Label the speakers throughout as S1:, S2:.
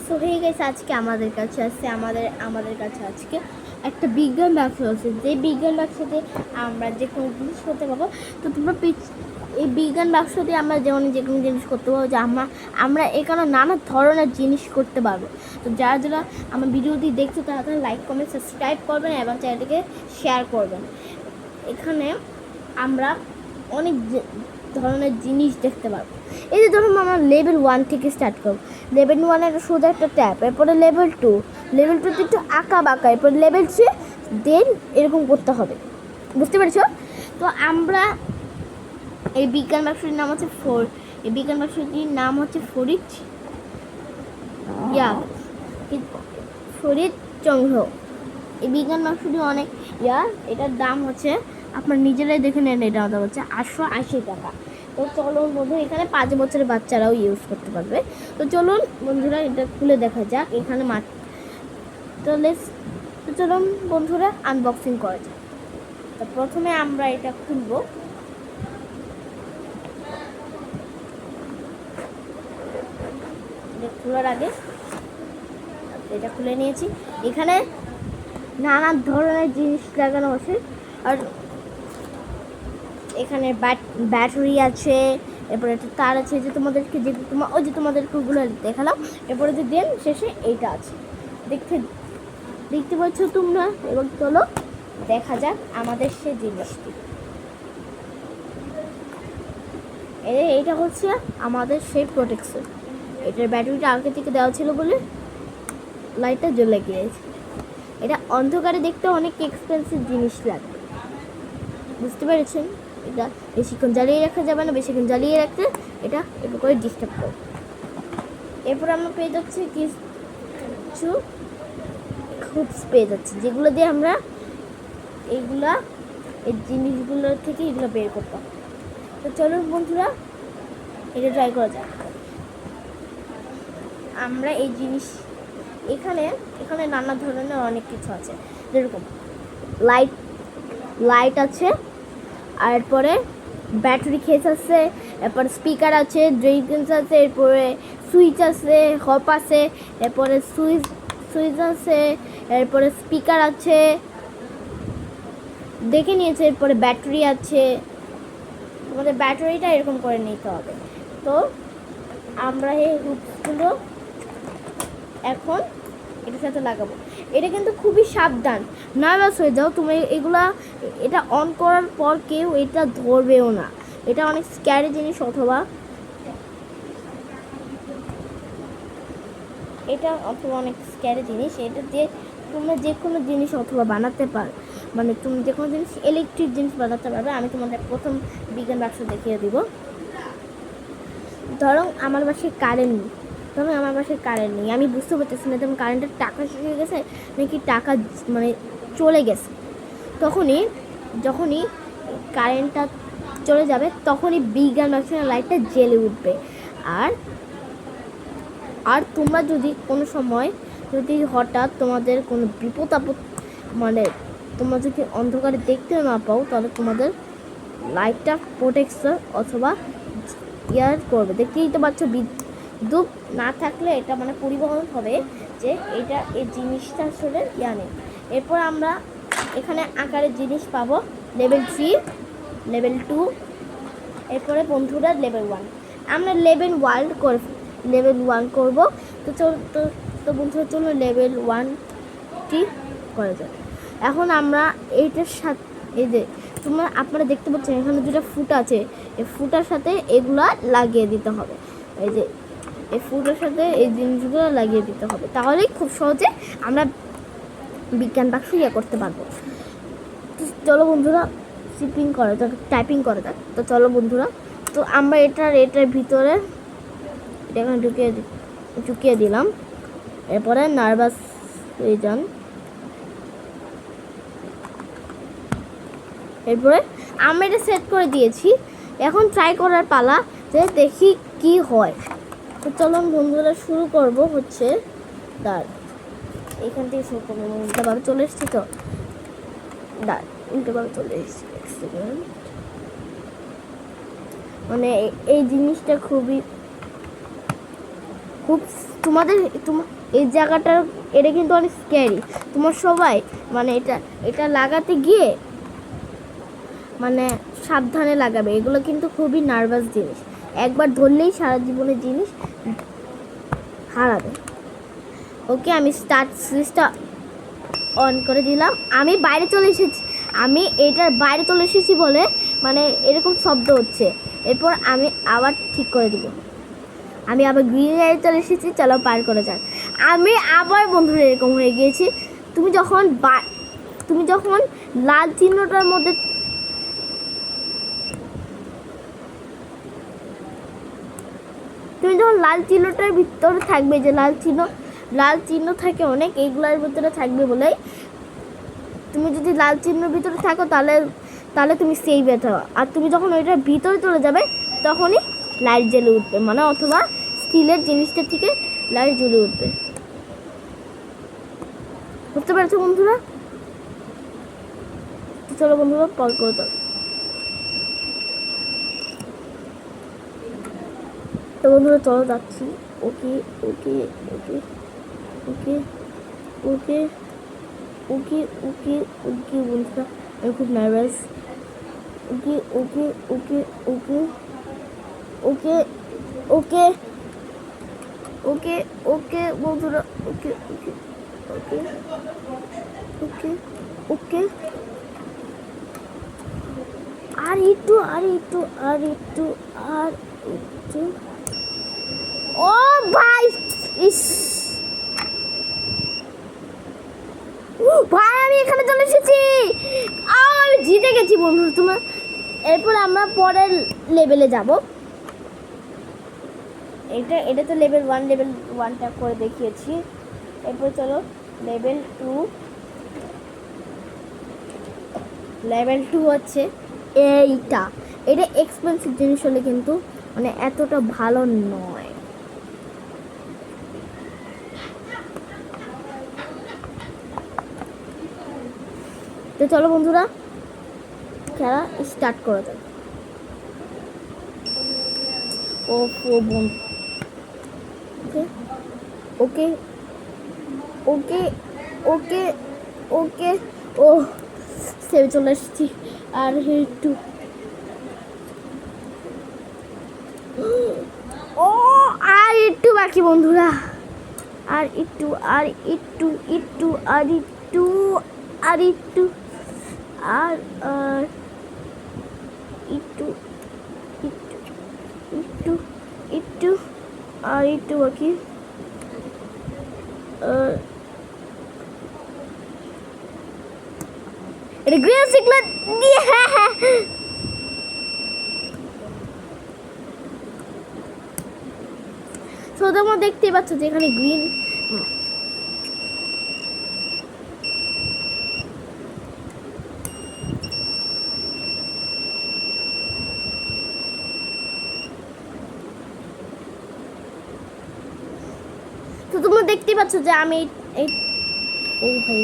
S1: So হয়ে গেছে, আজকে আমাদের কাছে আজকে একটা বিজ্ঞান বাক্স আছে, যে বিজ্ঞান বাক্সতে আমরা যে কোনো জিনিস করতে পারবো। তো তোমরা এই বিজ্ঞান বাক্স দিয়ে আমরা যেমন যে কোনো জিনিস করতে পারবো, যে আমরা এখানে নানা ধরনের জিনিস করতে পারবো। তো যারা আমার ভিডিওটি দেখছো তারা লাইক কমেন্ট সাবস্ক্রাইব করবেন এবং চ্যানেলটিকে শেয়ার করবেন। এখানে আমরা অনেক ধরনের জিনিস দেখতে পারবো। এই যে ধরুন আমরা লেভেল 1 থেকে স্টার্ট করবো। লেভেল 1-এর সোজা একটা ট্যাপ, এরপরে লেভেল 2 তে একটু আঁকা বাঁকা, এরপর লেভেল 3 দেন এরকম করতে হবে। বুঝতে পেরেছো? তো আমরা এই বিজ্ঞান বাক্সটির নাম হচ্ছে ফরিদ চন্দ্র। এই বিজ্ঞান বাক্সটি অনেক এটার দাম হচ্ছে, আপনার নিজেরাই দেখে নেন, এটা দাম হচ্ছে 880 টাকা। তো চলুন বন্ধু, এখানে 5 বছরের বাচ্চারাও ইউজ করতে পারবে। তো চলুন বন্ধুরা, এটা খুলে দেখা যাক। এখানে তো চলুন বন্ধুরা, আনবক্সিং করা যাক। তো প্রথমে আমরা এটা খুলবো। এটা খোলার আগে এটা খুলে নিয়েছি। এখানে নানা ধরনের জিনিস লাগানো আছে, আর এখানে ব্যাটারি আছে, এরপরে একটা তার আছে, যে তোমাদেরকে ওগুলো দেখালাম। এরপরে যে দেন শেষে এইটা আছে, দেখতে পাচ্ছ তোমরা। এবং চলো দেখা যাক আমাদের সে জিনিসটি। এইটা হচ্ছে আমাদের সেই প্রোটেকশন। এটার ব্যাটারিটা আগে থেকে দেওয়া ছিল বলে লাইটটা জ্বলে গিয়েছে। এটা অন্ধকারে দেখতে অনেক এক্সপেন্সিভ জিনিস লাগবে, বুঝতে পেরেছেন? এটা বেশিক্ষণ জ্বালিয়ে রাখা যাবে না, বেশিক্ষণ জ্বালিয়ে রাখতে এটা একটু করে ডিস্টার্ব করবে। এরপর আমরা পেয়ে যাচ্ছি কিছু হুপস পেয়ে যাচ্ছি, যেগুলো দিয়ে আমরা এই জিনিসগুলো থেকে এগুলো বের করতাম। তো চলুন বন্ধুরা, এটা ট্রাই করা যাক। আমরা এই জিনিস এখানে নানা ধরনের অনেক কিছু আছে, যেরকম লাইট আছে, আর এরপরে ব্যাটারি কেস আছে, এরপর স্পিকার আছে, ড্রিঙ্কস আছে, এরপরে সুইচ আছে, হপ আছে, এরপরে সুইচ আছে, এরপরে স্পিকার আছে, দেখে নিয়েছে। এরপরে ব্যাটারি আছে, তোমাদের ব্যাটারিটা এরকম করে নিতে হবে। তো আমরা এই হুপসগুলো এখন এটার সাথে লাগাবো। এটা কিন্তু খুবই সাবধান, নার্ভাস হয়ে যাও তুমি এটা অন করার পর কেউ এটা ধরবেও না। এটা অনেক স্ক্যারি জিনিস, অথবা অনেক স্ক্যারি জিনিস। এটা দিয়ে তোমরা যে কোনো জিনিস অথবা বানাতে পারো, মানে তুমি যে কোনো জিনিস, ইলেকট্রিক জিনিস বানাতে পারবে। আমি তোমাদের প্রথম বিজ্ঞান বাক্স দেখিয়ে দিব। ধরো আমার বাসায় কারেন্ট নেই, আমি বুঝতে পারতেছি না যেমন কারেন্টের টাকা শেষ হয়ে গেছে নাকি টাকা মানে চলে গেছে। যখনই কারেন্টটা চলে যাবে তখনই বিজ্ঞান বাক্সের লাইটটা জ্বেলে উঠবে। আর তোমরা যদি কোনো সময় হঠাৎ তোমাদের কোনো বিপদ আপদ, মানে তোমরা যদি অন্ধকারে দেখতে না পাও, তাহলে তোমাদের লাইটটা প্রোটেকশন অথবা করবে। দেখতেই তো পাচ্ছ, বিদ্যুৎ না থাকলে এটা মানে পরিবহন হবে, যে এই জিনিসটা আসলে নেই। এরপর আমরা এখানে আকারের জিনিস পাবো, লেভেল 3, লেভেল 2, এরপরে বন্ধুরা লেভেল 1। আমরা লেভেল 1 করবো। তো বন্ধুরা চলো লেভেল 1টি করা যায়। এখন আমরা এইটার সাথে এই যে আপনারা দেখতে পাচ্ছেন এখানে দুটো ফুট আছে, এই ফুটার সাথে এগুলা লাগিয়ে দিতে হবে। এই যে এই ফুটের সাথে এই জিনিসগুলো লাগিয়ে দিতে হবে, তাহলেই খুব সহজে আমরা বিজ্ঞান বাক্স করতে পারবো। চলো বন্ধুরা, টাইপিং করা যাক। তো চলো বন্ধুরা, তো আমরা এটার ভিতরে এটা এখানে ঢুকিয়ে দিলাম। এরপরে নার্ভাস হয়ে যান। এরপরে আমরা এটা সেট করে দিয়েছি, এখন ট্রাই করার পালা, যে দেখি কি হয়। তো চলুন বন্ধুরা, শুরু করব হচ্ছে এখান থেকে শুরু করবো। উল্টাভাবে চলে এসেছি, তো উল্টাভাবে চলে এসেছি। মানে এই জিনিসটা খুবই খুব তোমাদের এই জায়গাটার এটা কিন্তু অনেক স্ক্যারি। তোমার সবাই মানে এটা লাগাতে গিয়ে মানে সাবধানে লাগাবে। এগুলো কিন্তু খুবই নার্ভাস জিনিস, একবার ধরলেই সারা জীবনের জিনিস হারাবে। ওকে, আমি স্টার্ট সুইচটা অন করে দিলাম। আমি বাইরে চলে এসেছি, আমি এটার বাইরে চলে এসেছি বলে মানে এরকম শব্দ হচ্ছে। এরপর আমি আবার ঠিক করে দিব। আমি আবার গ্রিন লাইটে চলে এসেছি, চলো পার করে যাক। আমি আবার বন্ধুরা এরকম হয়ে গিয়েছি। তুমি যখন লাল চিহ্নটার মধ্যে তুমি যখন লাল চিহ্নটার ভিতরে থাকবে, যে লাল চিহ্ন থাকে অনেক, এইগুলোর ভিতরে থাকবে বলেই তুমি যদি লাল চিহ্নের ভিতরে থাকো তাহলে তুমি সেই ব্যথা। আর তুমি যখন ওইটার ভিতরে চলে যাবে তখনই লাইট জ্বলে উঠবে, মানে অথবা স্টিলের জিনিসটা থেকে লাইট জ্বলে উঠবে। বুঝতে পারছো বন্ধুরা? চলো বন্ধুরা পজ করে দাও। তো বন্ধুরা চলো যাচ্ছি। ওকে ওকে ওকে ওকে ওকে ওকে ওকে ওকে বন্ধুরা, আমি খুব নার্ভাস। ওকে ওকে ওকে ওকে ওকে ওকে ওকে ওকে বন্ধুরা, ওকে ওকে ওকে ওকে ওকে আর একটু আর একটু আর একটু আর একটু। ও ভাই, ইস ভাই, আমি এখানে চলে এসেছি। আমি জিতে গেছি বন্ধুরা তোমার। এরপর আমরা পরের লেভেলে যাব। এটা তো লেভেল 1টা করে দেখিয়েছি। এরপর চলো লেভেল 2 হচ্ছে এটা এক্সপেন্সিভ জিনিস হলে কিন্তু মানে এতটা ভালো নয়। তো চলো বন্ধুরা খেলা স্টার্ট করা যাক। ওকে ওকে ওকে ওকে ও সেভে চলে এসেছি। আর একটু আর একটু বাকি বন্ধুরা, আর একটু আর একটু একটু আর একটু আর একটু আর আর একটু একটু একটু একটু আর একটু বাকি। এটা গ্রিন সিগন্যাল দিয়ে তো তোমরা দেখতেই পাচ্ছ যে এখানে গ্রিন তো তোমরা দেখতেই পাচ্ছ যে আমি এই ও ভাই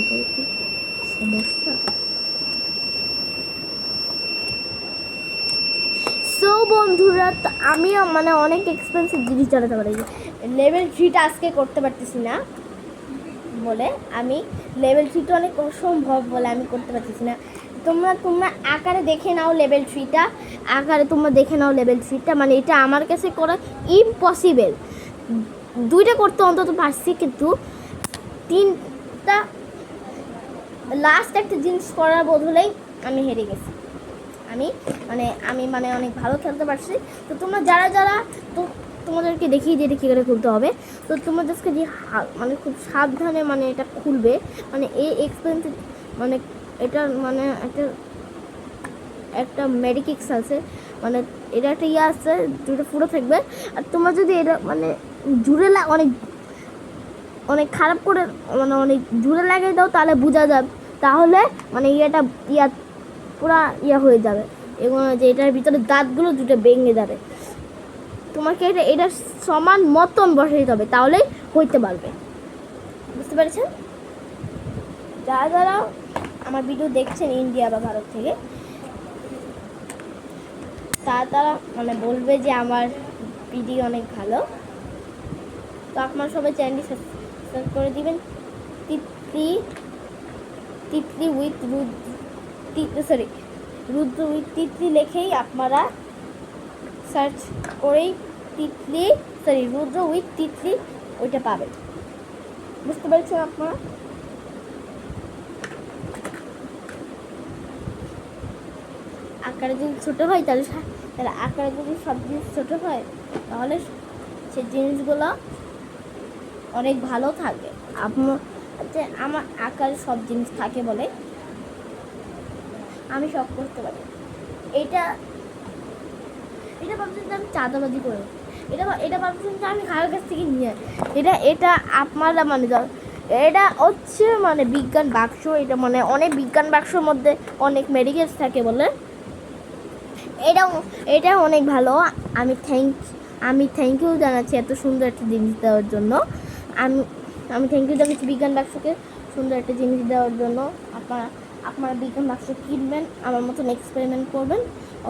S1: সমস্যা। সো বন্ধুরা, আমিও মানে অনেক এক্সপেন্সিভ জিনিস চালাতে পারি। লেভেল 3টা আজকে করতে পারতেছি না বলে, আমি লেভেল 3টা অনেক অসম্ভব বলে আমি করতে পারতেছি না। তোমরা আকারে দেখে নাও লেভেল 3টা, তোমরা দেখে নাও লেভেল 3টা। মানে এটা আমার কাছে করা ইম্পসিবল। 2টা করতে অন্তত পারছি, কিন্তু 3টা লাস্ট একটা জিনিস করার বদলেই আমি হেরে গেছি। আমি অনেক ভালো খেলতে পারছি। তো তোমরা যারা তো তোমাদেরকে দেখিয়ে দিয়ে কী করে খুলতে হবে। তো তোমাদেরকে যে মানে খুব সাবধানে মানে এটা খুলবে। মানে এই এক্সপেন্সিভ মানে এটার মানে একটা মেডিকিক্স আছে, মানে এটা একটা আছে যেটা পুরো থাকবে। আর তোমরা যদি এটা মানে জুড়ে অনেক খারাপ করে মানে অনেক জুড়ে লাগিয়ে দাও তাহলে বোঝা যাবে, তাহলে মানে পুরা হয়ে যাবে। এবং যে এটার ভিতরে দাঁতগুলো দুটো ভেঙে যাবে। তোমাকে এটা সমান মতন বসাই দিতে হবে, তাহলেই হইতে পারবে। বুঝতে পেরেছেন? যারা আমার ভিডিও দেখছেন ইন্ডিয়া বা ভারত থেকে, তারা মানে বলবে যে আমার ভিডিও অনেক ভালো। তো আপনারা সবাই চ্যানেলটি সাবস্ক্রাইব করে দিবেন। তিতলি উইথ রুদ্র উইথ তিতলি লেখেই আপনারা সার্চ করেই রুদ্র উইথ তিতলি ওইটা পাবেন। বুঝতে পেরেছেন আপনারা? আকারে যদি ছোটো হয় তাহলে আকারে যদি সব জিনিস ছোটো হয় তাহলে সেই জিনিসগুলো অনেক ভালো থাকে। আমার আকারে সব জিনিস থাকে বলে আমি সব করতে পারি। এটা ভাবছেন যে আমি চাঁদাবাজি করে, এটা ভাবছেন যে আমি কারোর কাছ থেকে নিয়ে, এটা আপনারা মানে এটা হচ্ছে মানে বিজ্ঞান বাক্স। এটা মানে অনেক বিজ্ঞান বাক্সর মধ্যে অনেক মেডিকেলস থাকে বলে এটা অনেক ভালো। আমি থ্যাংক ইউ জানাচ্ছি এত সুন্দর একটা জিনিস দেওয়ার জন্য। আমি থ্যাংক ইউ জানাচ্ছি বিজ্ঞান বাক্সকে সুন্দর একটা জিনিস দেওয়ার জন্য। আপনারা বিজ্ঞান বাক্স কিনবেন, আমার মতন এক্সপেরিমেন্ট করবেন,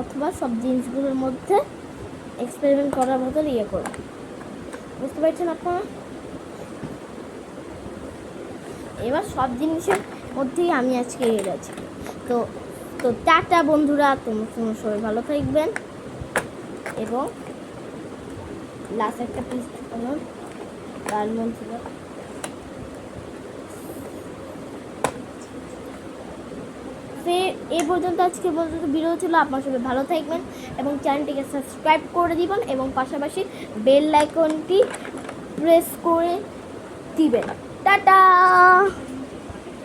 S1: অথবা সব জিনিসগুলোর মধ্যে এক্সপেরিমেন্ট করার মতন করবেন। বুঝতে পারছেন আপনারা? এবার সব জিনিসের মধ্যেই আমি আজকে গেছি। তো টাটা বন্ধুরা, তোমরা সবাই ভালো থাকবেন। এবং লাস্ট একটা পিস তার মধ্যে এই পর্যন্ত আজকে পর্যন্ত ভিডিও ছিল। আপনার সবাই ভালো থাকবেন এবং চ্যানেলটিকে সাবস্ক্রাইব করে দিবেন এবং পাশাপাশি বেল আইকনটি প্রেস করে দিবেন। টাটা।